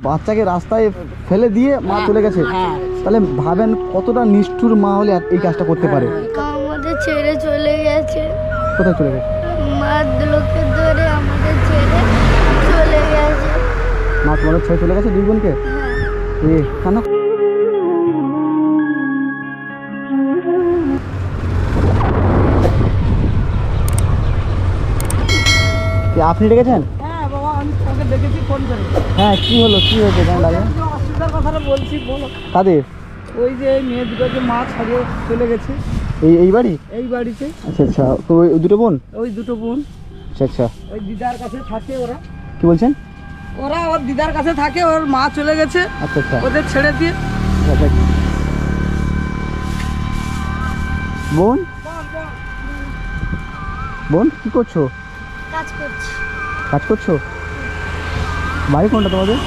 বাচ্চাকে রাস্তায় ফেলে দিয়ে মা চলে গেছে। তাহলে ভাবেন কতটা নিষ্ঠুর মা হলে এই কাজটা করতে পারে। আমাদের ছেড়ে চলে গেছে। কোথায় চলে গেছে? মা লোকের ধরে আমাদের ছেড়ে চলে গেছে। মা তোমাদের ছেড়ে চলে গেছে দুই বোনকে? এ কান্না। আপনি ডেকেছেন? হ্যাঁ বাবা, আমি তোকে দেখেছি ফোন করে। হ্যাঁ, কি হলো, কি হয়েছে? কেমন লাগে? অসুবিধার কথাটা বলছি, বলো। কাদের? ওই যে মেয়ে দুটোকে মা ছাড়িয়ে চলে গেছে এই বাড়ি? এই বাড়িতে। আচ্ছা আচ্ছা, তো ওই দুটো বোন? ওই দুটো বোন আচ্ছা আচ্ছা, ওই দিদার কাছে থাকে ওরা। কি বলছেন? ওরা ওর দিদার কাছে থাকে, ওর মা চলে গেছে আচ্ছা আচ্ছা, ওদের ছেড়ে দিয়ে। বোন বোন কি করছো? কাজ করছি। কাজ করছো? বাড়ি কোনটা তোমাদের?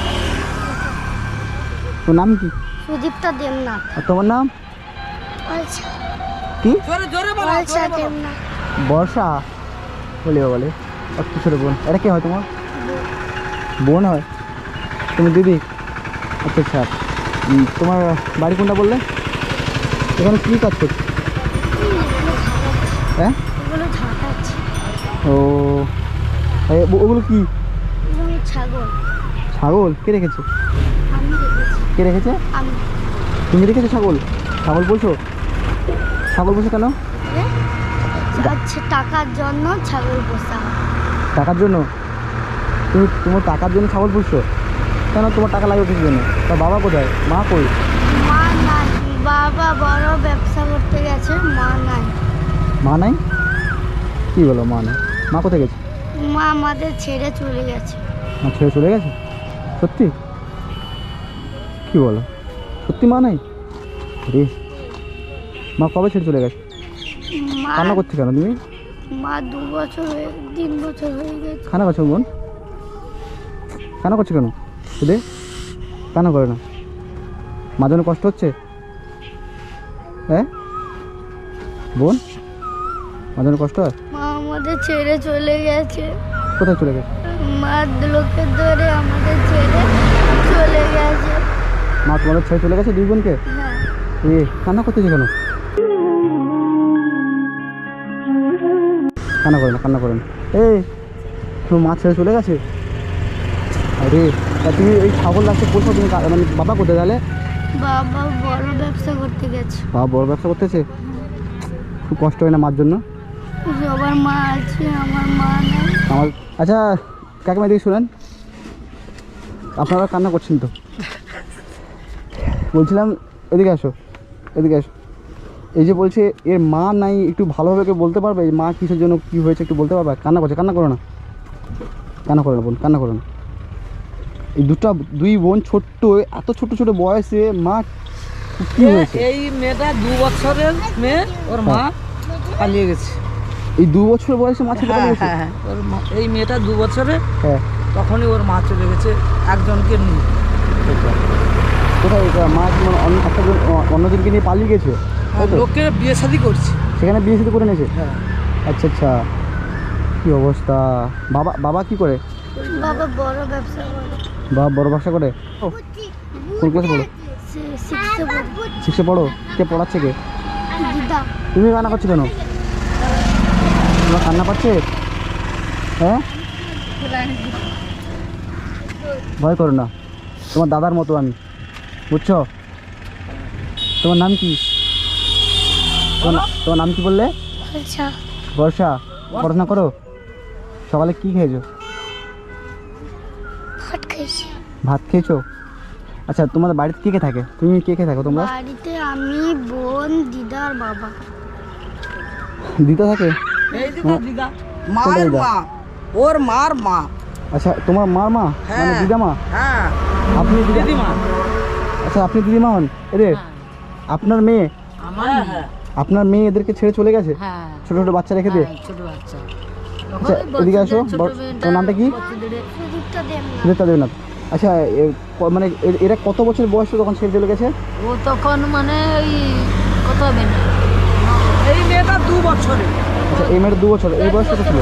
তোর নাম কি? সুদীপ্তা দেবনাথ। আর তোমার নাম আচ্ছা, কি? জোরে জোরে বলো, আচ্ছা জোরে বলো। দেবনাথ। বর্ষা বলে বলে। আর কিশোর বোন, এটা কে হয় তোমার? বোন হয়? তুমি দিদি? আচ্ছা আচ্ছা, তোমার বাড়ি কোনটা বললে? এখানে কী কাজ করছো? হ্যাঁ, এগুলো ঝাঁটাচ্ছে। ও ওগুলো কি? এগুলো ছাগল। ছাগল? কে রেখেছে? আমি দেখেছি। কে রেখেছে? আমি। তুমি রেখেছো ছাগল? ছাগল বলছো? ছাগল বলছো কেন? আচ্ছা, টাকার জন্য ছাগল পোষা হয়। টাকার জন্য? তুমি তোমার টাকার জন্য ছাগল পুষছো কেন? তোমার টাকা লাগবে কিছু জন্য? তার বাবা কোথায়? মা কই? মা নাই, বাবা বড় ব্যবসা করতে গেছে। মা নাই। মা নাই? কি বলো মা নাই? মা কোথায় গেছে? মা আমাদের ছেড়ে চলে গেছে। মা ছেড়ে চলে গেছে? সত্যি? কি বলো, সত্যি মা নাই? রে, মা কবে ছেড়ে চলে গেছে? মা কান্না করছে কেন তুমি? মা 2 বছর হয়ে 3 বছর হয়ে গেছে। কান্না করছো বোন? কান্না করছো কেন? রে, কান্না করে না। মা জন্য কষ্ট হচ্ছে? হ্যাঁ বোন, মা জন্য কষ্ট হয়? মা আমাদের ছেড়ে চলে গেছে। কোথায় চলে গেছে? মা লোকের ধরে আমাদের ছেড়ে চলে গেছে। মা তোমাদের ছেড়ে চলে গেছে দুই বোনকে? হ্যাঁ। এ কান্না করতেছে কেন? কান্না করে না, কান্না করে না। এই, তোমার মা ছেড়ে চলে গেছে? আরে, তা তুমি এই ছাগল রাখতে বলছো, তুমি মানে বাবা কোথায় গেলে? বাবা বড় ব্যবসা করতে গেছে। বাবা বড় ব্যবসা করতেছে? খুব কষ্ট হয় না মার জন্য? সবার মা আছে, আমার মা নাই। আমার আচ্ছা, কাকিমা দিকে শুনেন, আপনারা কান্না করছেন তো, বলছিলাম এদিকে আসো, এদিকে আসো। এই যে বলছে এর মা নাই, একটু ভালোভাবে কেউ বলতে পারবে মা কিসের জন্য কী হয়েছে একটু বলতে পারবে? কান্না করছে, কান্না করো না, কান্না করো না বোন, কান্না করো না। এই দুই বোন ছোট্ট, এত ছোট ছোট বয়সে মা কি হয়েছে? এই মেয়েটা 2 বছরের মেয়ে, ওর মা পালিয়ে গেছে। এই 2 বছর বয়সে মা ছেড়ে গেছে? হ্যাঁ, ওর মা, এই মেয়েটা 2 বছরের, হ্যাঁ। তখনই ওর মা চলে গেছে একজনকে নিয়ে। কোথায় মা কি অন্যজনকে নিয়ে পালিয়ে গেছে? তাই তো? লোকের বিয়ে শাদী করছে সেখানে বিয়ে শাদী করে নিয়েছে? হ্যাঁ। আচ্ছা আচ্ছা, কি অবস্থা। বাবা কি করে? বাবা বড় ব্যবসা করে। বাবা বড় ব্যবসা করে? ও, কোন ক্লাসে পড়ো? 6-এ পড়ে। 6-এ পড়ো? কে পড়াচ্ছে কে? দিদা। তুমি কান্না করছো কেন? তোমার কান্না পাচ্ছে? হ্যাঁ, ভয় করো না, তোমার দাদার মতো আমি, বুঝছো? তোমার নাম কি? তোমার নাম কি বললে? আচ্ছা, বর্ষা। পড়াশোনা করো? সকালে কি খেয়েছো? ভাত খাইছি। ভাত খেয়েছো? আচ্ছা, তোমাদের বাড়িতে কে কে থাকে? তুমি কে কে থাকো তোমরা? বাড়িতে আমি, বোন, দিদা আর বাবা। দিদা থাকে? এই যে তার দিদা, মার কোনটা দিদা? মা, ওর মার মা। আচ্ছা, তোমার মার মা মানে দিদা মা? হ্যাঁ, আপনি দিদিমা। আচ্ছা, আপনি দিদিমা হন এদের? আপনার মেয়ে? হ্যাঁ, আপনার মেয়ে এদেরকে ছেড়ে চলে গেছে হ্যাঁ, ছোট ছোট বাচ্চা রেখে দিয়ে? ছোট বাচ্চা। আচ্ছা, এদিকে আসো। তোমার নামটা কি? সুদীপ্তা দেবনাথ। সুদীপ্তা দেবনাথ। আচ্ছা, মানে এরা কত বছর বয়স তখন ছেড়ে চলে গেছে? ও তখন মানে ওই কত হবে না, এই মেয়েটা 2 বছরের। আচ্ছা, এই মেয়ের 2 বছর, এই বয়স কত ছিল?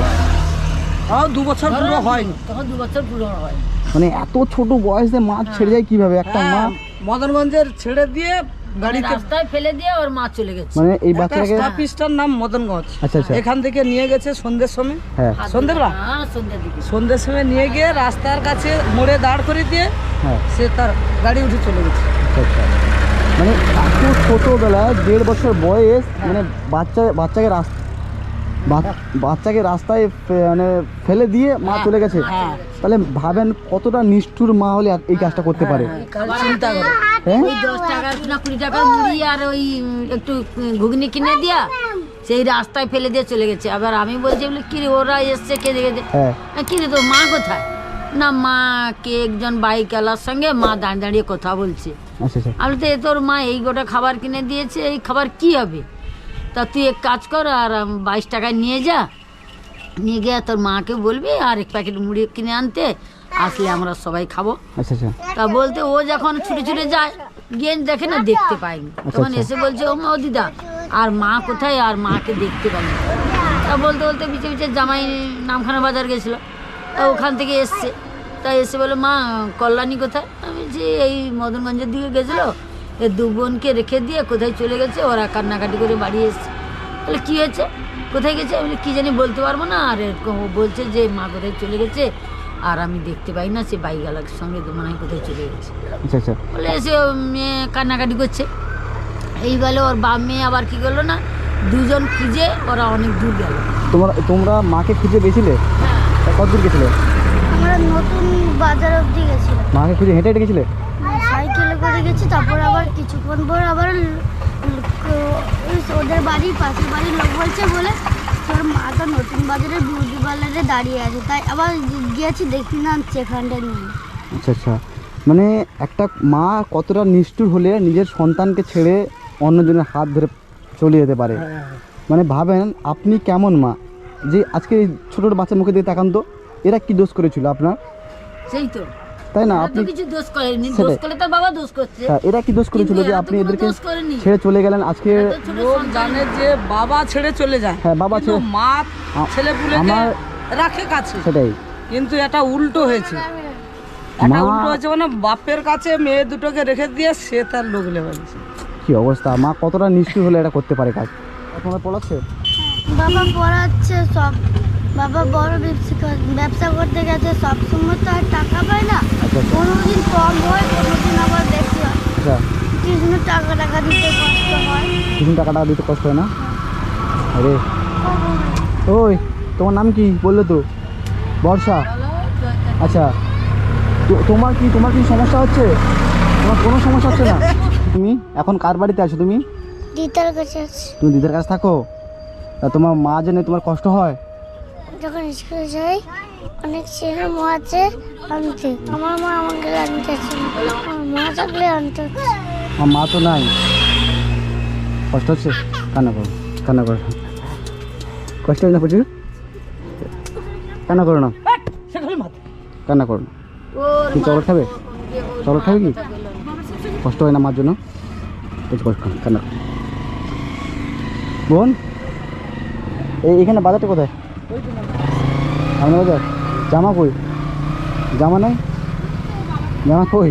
2 বছর পুরো হয়নি। তখন 2 বছর পুরো হয়। মানে এত ছোট বয়সে মা ছেড়ে যায় কিভাবে একটা মা? হ্যাঁ, মদনগঞ্জের ছেড়ে দিয়ে গাড়িতে রাস্তায় ফেলে দিয়ে ওর মা চলে গেছে। মানে এই একটা বাচ্চাটাকে স্টপেজটার নাম মদনগঞ্জ। আচ্ছা আচ্ছা এখান থেকে নিয়ে গেছে সন্ধ্যের সময়, হ্যাঁ সন্ধ্যেবেলা হ্যাঁ, সন্ধ্যার দিকে। সন্ধ্যের সময় নিয়ে গিয়ে রাস্তার কাছে মোড়ে দাঁড় করে দিয়ে হ্যাঁ সে তার গাড়ি উঠে চলে গেছে। আচ্ছা আচ্ছা। মানে এত ছোটোবেলায় 1.5 বছর বয়স, মানে বাচ্চাকে রাস্তায় মানে ফেলে দিয়ে মা চলে গেছে। হ্যাঁ। তাহলে ভাবেন কতটা নিষ্ঠুর মা হলে এই কাজটা করতে পারে। চিন্তা করো। হ্যাঁ ওই 10 টাকার না 20 টাকার মুড়ি আর ওই একটু ঘুগনি কিনে দিয়া সেই রাস্তায় ফেলে দিয়ে চলে গেছে। আবার আমি বলছি বলে কি রে, ওরা এসছে কে দেখেছে, হ্যাঁ কি রে তোর মা কোথায়? না মা কে একজন বাইকওয়ালার সঙ্গে মা দাঁড়িয়ে দাঁড়িয়ে কথা বলছে। আচ্ছা আচ্ছা আমি তো তোর মা এই গোটা খাবার কিনে দিয়েছে, এই খাবার কি হবে? তা তুই এক কাজ কর আর 22 টাকায় নিয়ে যা, নিয়ে গিয়ে তোর মাকে বলবি আর এক প্যাকেট মুড়ি কিনে আনতে, আসলে আমরা সবাই খাবো। আচ্ছা আচ্ছা তা বলতে ও যখন ছুটে ছুটে যায় গিয়ে দেখে না, দেখতে পাইনি। তখন আচ্ছা। এসে বলছে ও মা, ও দিদা আর মা কোথায়, আর মাকে দেখতে পাইনি। তা বলতে বলতে বিচে বিচে জামাই নামখানা বাজার গেছিলো, তা ওখান থেকে এসছে। তা এসে বলে মা কল্যাণী কোথায়? আমি বলছি এই মদনগঞ্জের দিকে গেছিলো, এ দু বোনকে রেখে দিয়ে কোথায় চলে গেছে, ওরা কান্নাকাটি করে বাড়ি এসছে। তাহলে কী হয়েছে, কোথায় গেছে? আমি বলি, কী জানি বলতে পারবো না। আর এরকম ও বলছে যে মা কোথায় চলে গেছে আর আমি দেখতে পাই না, সে বাইকওয়ালার সঙ্গে তো মনে হয় কোথায় চলে গেছে। আচ্ছা আচ্ছা বলে এসে ও মেয়ে কান্নাকাটি করছে। এই বলে ওর বাপ মেয়ে আবার কি করলো না, দুজন খুঁজে ওরা অনেক দূর গেল। তোমরা মাকে খুঁজে পেয়েছিলে? কত দূর গেছিলে? আমরা নতুন বাজার অবধি গেছিলাম, মাকে খুঁজে হেঁটে হেঁটে গেছিলে? সাইকেলে করে গেছি। তারপর আবার কিছুক্ষণ পর আবার ওদের বাড়ির পাশের বাড়ির লোক বলছে বলে তোর মা তো নতুন বাজারে বিউটি পার্লারে দাঁড়িয়ে আছে, তাই আবার গিয়েছি দেখি না সেখানটা নেই। আচ্ছা আচ্ছা। মানে একটা মা কতটা নিষ্ঠুর হলে নিজের সন্তানকে ছেড়ে অন্যজনের হাত ধরে চলে যেতে পারে। মানে ভাবেন আপনি কেমন মা, যে আজকে এই ছোটো ছোটো বাচ্চার মুখে দিয়ে তাকান তো, এরা কি দোষ করেছিল আপনার? সেই তো, তাই না? এরা তো আপনি কিছু দোষ করেনি, সেটাই। দোষ করে তার বাবা দোষ করছে। হ্যাঁ, এরা কি দোষ করেছিল কিন্তু যে এরা তো আপনি কোনো এদেরকে দোষ করেনি। ছেড়ে চলে গেলেন আজকে? এত ছোট লোক সন্তান। জানে যে বাবা ছেড়ে চলে যায়, হ্যাঁ, বাবা কিন্তু ছেড়ে- মা আ- ছেলে পুলেকে আমার- রাখে কাছে। সেটাই। কিন্তু এটা উল্টো হয়েছে, এটা মা- উল্টো হয়েছে। মানে বাপের কাছে মেয়ে দুটোকে রেখে দিয়ে সে তার লোক লেগেছে। কি অবস্থা, মা কতটা নিষ্ঠুর হলে এটা করতে পারে কাজ। তোমার পড়াচ্ছে? বাবা পড়াচ্ছে সব, বাবা বড় ব্যবসা করতে গেছে, সব সময় তো আর টাকা পায় না, আচ্ছা আচ্ছা কোনোদিন কম হয় কোনোদিন আবার বেশি হয়, আচ্ছা। কিছু টাকা দিতে কষ্ট হয়। কিছু টাকাটা দিতে কষ্ট হয় না? আরে ওই তোমার নাম কি বললে তো? বর্ষা। আচ্ছা তোমার কি সমস্যা হচ্ছে? তোমার কোনো সমস্যা হচ্ছে না? তুমি এখন কার বাড়িতে আছো? তুমি দিদার কাছে আছে। তুমি দিদার কাছে থাকো? তা তোমার মা জেনে তোমার কষ্ট হয়? যখন স্কুলে যাই অনেক ছেলে মা আছে আনতে, আমার মা আমাকে আনতে আসে না। আমার মা থাকলে আনতে হচ্ছে। আমার মা তো নাই, কষ্ট হচ্ছে? কান্না করো, কান্না করো, কষ্ট হয় না প্রচুর? কান্না করো না, কান্না করো না। ওর কি চকলেট খাবে? ওর চকলেট খাবে কি? কথা বললো না। কষ্ট হয় না মার জন্য? কিছু কষ্ট হয় না, কান্না করো। বোন এইখানে বাজারটা কোথায়? আমাদের বাজার। জামা কই? জামা নাই? জামা কই?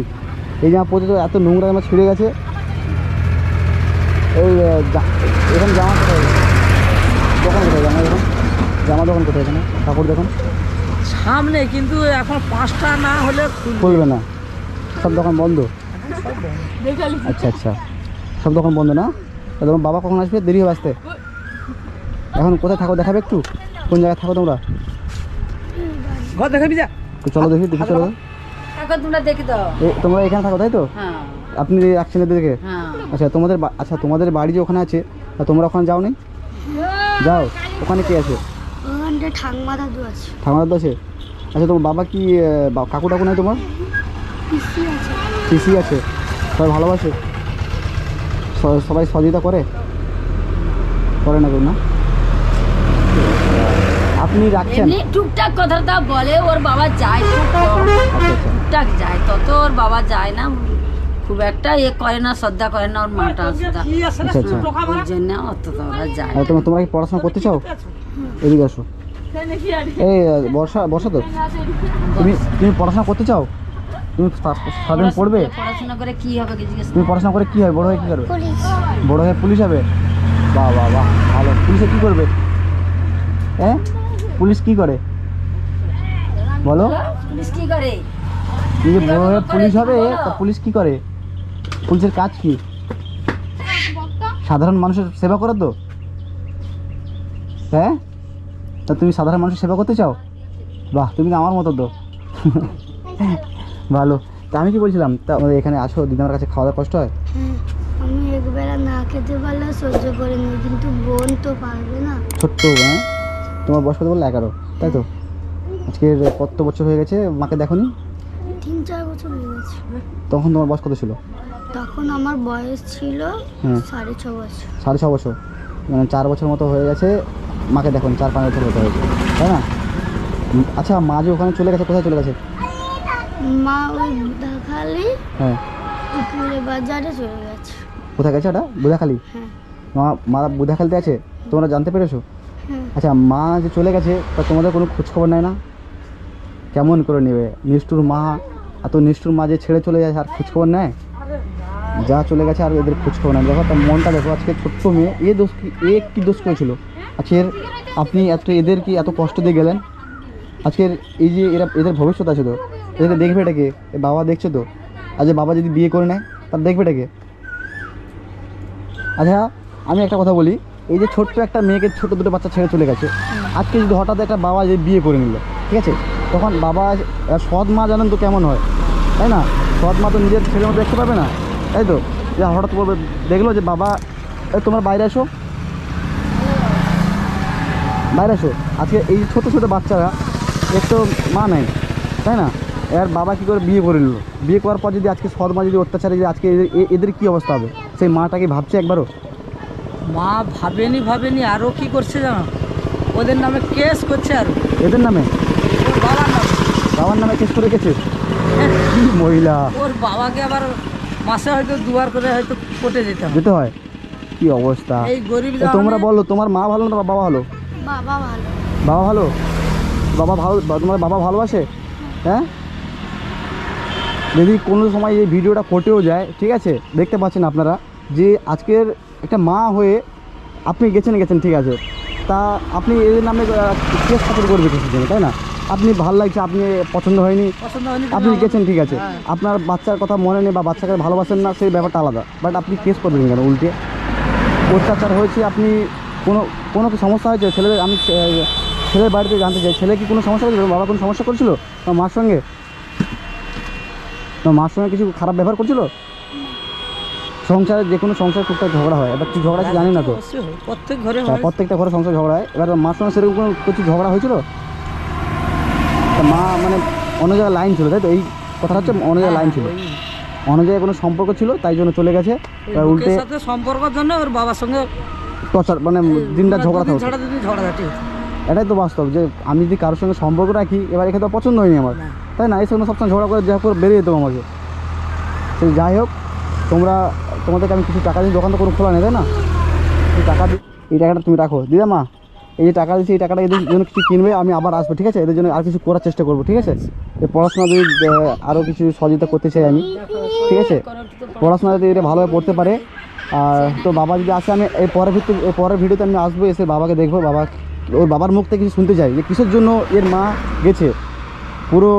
এই জামা পরে তো এত নোংরা জামা ছিঁড়ে গেছে। এই এখানে জামা কোথায়? দোকান কোথায় জামা? এখন জামা দোকান কোথায়? এখানে কাপড় দেখুন সামনে, কিন্তু এখন 5টা না হলে খুলবে না, সব দোকান বন্ধ। আচ্ছা আচ্ছা, সব দোকান বন্ধ না? তা তোমার বাবা কখন আসবে? দেরি হবে আসতে? এখন কোথায় থাকো দেখাবে একটু? কোন জায়গায় থাকো তোমরা? ঘর দেখাবি যা। তো চলো দেখি চলো। এখন তোমরা দেখে দাও। তোমরা এখানে থাকো তাই তো? হ্যাঁ আপনি রাখছেন এদিকে? হ্যাঁ। আচ্ছা তোমাদের বাড়ি যে ওখানে আছে, তা তোমরা ওখানে যাও নি? যাও, ওখানে কে আছে? ওখানটা ঠাংমা দাদু আছে, ঠাকুমার তো আছে। আচ্ছা তোমার বাবা কি কাকু টাকু নাই তোমার? পিসি আছে। পিসি আছে? সবাই ভালোবাসে? সবাই সহযোগিতা করে না কেউ না? আপনি রাখছেন? এমনি টুকটাক কথাটা বলে, ওর বাবা যায় খুব কম। আচ্ছা আচ্ছা টুকটাক যায়, তত ওর বাবা যায় না খুব একটা, এ করে না, শ্রদ্ধা করে না ওর মাটা শ্রদ্ধা, কি আছে না আচ্ছা আচ্ছা। টোকা মারা? ওর জন্য অত তো ওরা যায় আর তোমরা কি পড়াশোনা করতে চাও? এদিকে আসো। এই বর্ষা বর্ষা তো তুমি তুমি পড়াশোনা করতে চাও? তুমি সারাদিন পড়বে? পড়াশোনা করে কি হবে কি জিজ্ঞেস তুমি পড়াশোনা করে কী হবে, বড় হয়ে কী করবে? পুলিশ। বড় হয়ে পুলিশ হবে? বাহ বাহ বাহ, ভালো। পুলিশে কী করবে? হ্যাঁ, পুলিশ কী করে বলো? পুলিশ কি করে? তুমি যে বড় হয়ে পুলিশ হবে, তা পুলিশ কী করে? পুলিশের কাজ কি? সাধারণ মানুষের সেবা করে তো? হ্যাঁ, তা তুমি সাধারণ মানুষের সেবা করতে চাও? বাহ, তুমি তো আমার মতো তো। ভালো। তা আমি কি বলছিলাম, তা আমাদের এখানে আসো, দিদার কাছে খাওয়া দাওয়া কষ্ট হয়? হ্যাঁ, আমি একবেলা না খেতে পারলে সহ্য করে নিই, কিন্তু বোন তো পারবে না। ছোট্ট, হ্যাঁ? তোমার বয়স কত বললে? 11, তাই তো? আজকের কত বছর হয়ে গেছে মাকে দেখোনি? 3-4 বছর হয়ে গেছে। তখন তোমার বয়স কত ছিল? তখন আমার বয়স ছিল হুম। 6.5 বছর। 6.5 বছর, মানে 4 বছর মতো হয়ে গেছে মাকে দেখুন, 4-5 বছর হতে হয়েছে, তাই না? আচ্ছা, মা যে ওখানে চলে গেছে, কোথায় চলে গেছে? মা ওই বুধাখালি হ্যাঁ, পুকুরে বাজারে চলে গেছে। কোথায় গেছে ওটা? বুধাখালি? হ্যাঁ। মা বুধাখালিতে আছে, তোমরা জানতে পেরেছো? হ্যাঁ। আচ্ছা, মা যে চলে গেছে, তা তোমাদের কোনো খোঁজখবর নেয় না? কেমন করে নেবে? নিষ্ঠুর মা, এত নিষ্ঠুর মা যে ছেড়ে চলে যায়, আর খোঁজখবর নেয়? যা চলে গেছে আর এদের খোঁজখবর নেয়। দেখো তার মনটা, দেখো আজকে ছোট্ট মেয়ে, কি দোষ করেছিল আজকের? আপনি এদের কি এত কষ্ট দিয়ে গেলেন? আজকের এই যে এদের ভবিষ্যৎ আছে তো, এদেরকে দেখবে এটাকে, বাবা দেখছে তো। আজ বাবা যদি বিয়ে করে নেয়, তার দেখবে এটাকে। আচ্ছা, আমি একটা কথা বলি, এই যে ছোট্ট একটা মেয়েকে, ছোট দুটো বাচ্চা ছেড়ে চলে গেছে, আজকে যদি হঠাৎ একটা বাবা যে বিয়ে করে নিল, ঠিক আছে, তখন বাবা, সৎ মা জানেন তো কেমন হয়, তাই না? সৎ মা তো নিজের ছেলের মতো দেখতে পাবে না, তাই তো? যে হঠাৎ বলবে, দেখলো যে বাবা, তোমরা বাইরে এসো, বাইরে এসো। আজকে এই ছোটো ছোটো বাচ্চারা, এর তো মা নেই, তাই না? এর বাবা কী করে বিয়ে করে নিল? বিয়ে করার পর যদি আজকে সৎ মা যদি অত্যাচারে, যদি আজকে এদের কী অবস্থা হবে? সেই মাটাকে ভাবছে একবারও? মা ভাবেনি, আরও কি করছে জানো? ওদের নামে কেস করছে, আর এদের নামে, ওর বাবার নামে। বাবার নামে কেস করে গেছে? কি মহিলা! ওর বাবাকে আবার মাসে হয়তো 2বার করে হয়তো কোর্টে যেতে হবে। যেতে হয়? কি অবস্থা! এই গরিব তোমরা বলো, তোমার মা ভালো না বাবা ভালো? বাবা ভালো। বাবা ভালো? বাবা ভালো? তোমার বাবা ভালোবাসে? হ্যাঁ, যদি কোনো সময় এই ভিডিওটা কোর্টেও যায়, ঠিক আছে, দেখতে পাচ্ছেন আপনারা যে আজকের একটা মা হয়ে আপনি গেছেন, ঠিক আছে, তা আপনি এদের নামে কেস ফাঁসল করবে কিছুর জন্য, তাই না? আপনি ভালো লাগছে, আপনি পছন্দ হয়নি, আপনি গেছেন, ঠিক আছে, আপনার বাচ্চার কথা মনে নেই বা বাচ্চাকে ভালোবাসেন না, সেই ব্যাপারটা আলাদা, বাট আপনি কেস করবেন কেন উল্টে? অত্যাচার হয়েছে, আপনি কোনো কি সমস্যা হয়েছে ছেলেদের? আমি ছেলের বাড়িতে জানতে চাই, ছেলে কি কোনো সমস্যা হয়েছিল? বাবা কোনো সমস্যা করছিল তোমার মার সঙ্গে? তোমার মার সঙ্গে কিছু খারাপ ব্যবহার করছিল? সংসারে যে কোনো সংসারে টুকটাক ঝগড়া হয়, এবার কিছু ঝগড়া আছে জানি না তো, প্রত্যেক ঘরে প্রত্যেকটা ঘরে সংসার ঝগড়া হয়। এবার মার সঙ্গে সেরকম কোনো কিছু ঝগড়া হয়েছিল? তা মা মানে অন্য জায়গায় লাইন ছিল, তাই তো? এই কথাটা হচ্ছে অন্য জায়গায় লাইন ছিল, অন্য জায়গায় কোনো সম্পর্ক ছিল, তাই জন্য চলে গেছে। এবার উল্টে সাথে সম্পর্কের জন্য ওর বাবার সঙ্গে টর্চার, মানে দিনটা ঝগড়া থাকছে। ঝগড়াঝাটি। এটাই তো বাস্তব, যে আমি যদি কারোর সঙ্গে সম্পর্ক রাখি, এবার এখানে তো পছন্দ হয়নি আমার, তাই না? এই সঙ্গে সবসময় ঝগড়া করে যা করে বেরিয়ে যেত আমাকে। সেই যাই হোক, তোমাদেরকে আমি কিছু টাকা দিয়ে, দোকান তো কোনো খোলা নেই, তাই না? এই টাকা এই টাকাটা তুমি রাখো দিদা মা, এই যে টাকা দিচ্ছি, এই টাকাটা এদের জন্য কিছু কিনবে, আমি আবার আসবো, ঠিক আছে? এদের জন্য আর কিছু করার চেষ্টা করবো, ঠিক আছে? এই পড়াশোনা যদি আরও কিছু সহযোগিতা করতে চাই আমি, ঠিক আছে? পড়াশোনা যদি এটা ভালোভাবে পড়তে পারে, আর তো বাবা যদি আসে, আমি এই পরের ভিডিওতে আমি আসবো, এসে বাবাকে দেখবো, ওর বাবার মুখ থেকে কিছু শুনতে চাই যে কিসের জন্য এর মা গেছে, পুরো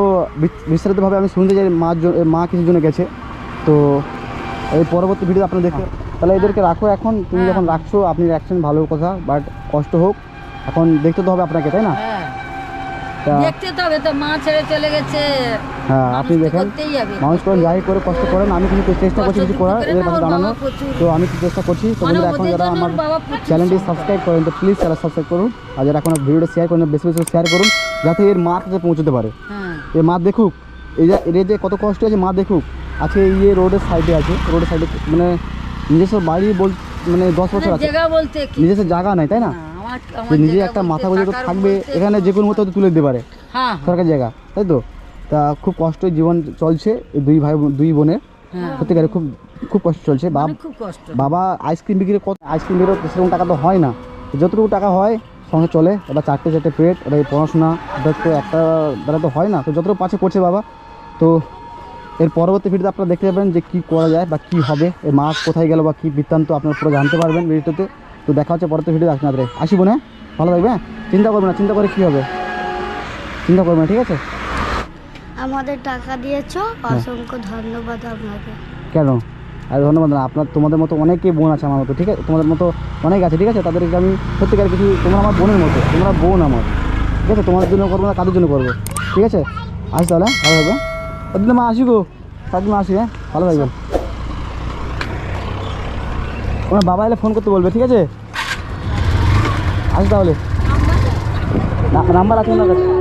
বিস্তারিতভাবে আমি শুনতে চাই মা কিসের জন্য গেছে। তো এই পরবর্তী ভিডিও আপনারা দেখতে, তাহলে এদেরকে রাখো এখন। তুমি যখন রাখছো, আপনি রাখছেন, ভালো কথা, বাট কষ্ট হোক, এখন দেখতে তো হবে আপনাকে, তাই না? দেখতে তো হবে তো, মা ছেড়ে চলে গেছে। হ্যাঁ, আপনি দেখেন, মানুষ করেন, যাই করে কষ্ট করেন, আমি কিছু চেষ্টা করছি কিছু করার, এদের পাশে দাঁড়ানোর, তো আমি কিছু চেষ্টা করছি। তো বন্ধুরা, এখন যারা আমার চ্যানেলটি সাবস্ক্রাইব করেন, তো প্লিজ চ্যানেল সাবস্ক্রাইব করুন, আর যারা এখন ভিডিওটা শেয়ার করেন, বেশি বেশি শেয়ার করুন, যাতে এর মার কাছে পৌঁছতে পারে। এর মা দেখুক, এর যে কত কষ্ট আছে, মা দেখুক। আজকে এই রোডের সাইডে আছে, রোডের সাইডে মানে নিজস্ব বাড়ি মানে 10 বছর আছে, নিজস্ব জায়গা নাই, তাই না? নিজে একটা মাথা গোজা থাকবে, এখানে যে কোনো মতো তুলে দিতে পারে সরকারি জায়গা, তাই তো? তা খুব কষ্ট জীবন চলছে এই দুই বোনের, সত্যিকারে খুব খুব কষ্ট চলছে। বাবা আইসক্রিম বিক্রি, আইসক্রিম বিক্রি সেরকম টাকা তো হয় না, যতটুকু টাকা হয় সংসার চলে, এবার চারটে পেট, এবার এই পড়াশোনা, এটা তো একটা দ্বারা তো হয় না, তো যতটুকু পাচ্ছে করছে বাবা। তো এর পরবর্তী ভিডিওতে আপনারা দেখতে পাবেন যে কী করা যায় বা কী হবে, এই মাছ কোথায় গেল বা কী বৃত্তান্ত আপনারা পুরো জানতে পারবেন ভিডিওতে। তো দেখা হচ্ছে পরবর্তী ভিডিও আপনাদের। আসিব না, ভালো থাকবে, হ্যাঁ? চিন্তা করবে না, চিন্তা করে কী হবে, চিন্তা করবে না, ঠিক আছে? আমাদের টাকা দিয়েছো, অসংখ্য ধন্যবাদ আপনাকে। কেন? আর ধন্যবাদ না, তোমাদের মতো অনেকেই বোন আছে আমার মতো, ঠিক আছে? তোমাদের মতো অনেক আছে, ঠিক আছে? তাদেরকে আমি সত্যিকার কিছু, তোমরা আমার বোনের মতো, তোমরা বোন আমার, ঠিক আছে? তোমাদের জন্য করবো না, কাদের জন্য করবো, ঠিক আছে? আসি তাহলে, ভালো থাকবে। ওদিন মা আসি গো, সারাদিন আসি, হ্যাঁ? ভালো থাকবেন। তোমার বাবা এলে ফোন করতে বলবে, ঠিক আছে? আসি তাহলে, নাম্বার আছে ওনার কাছে।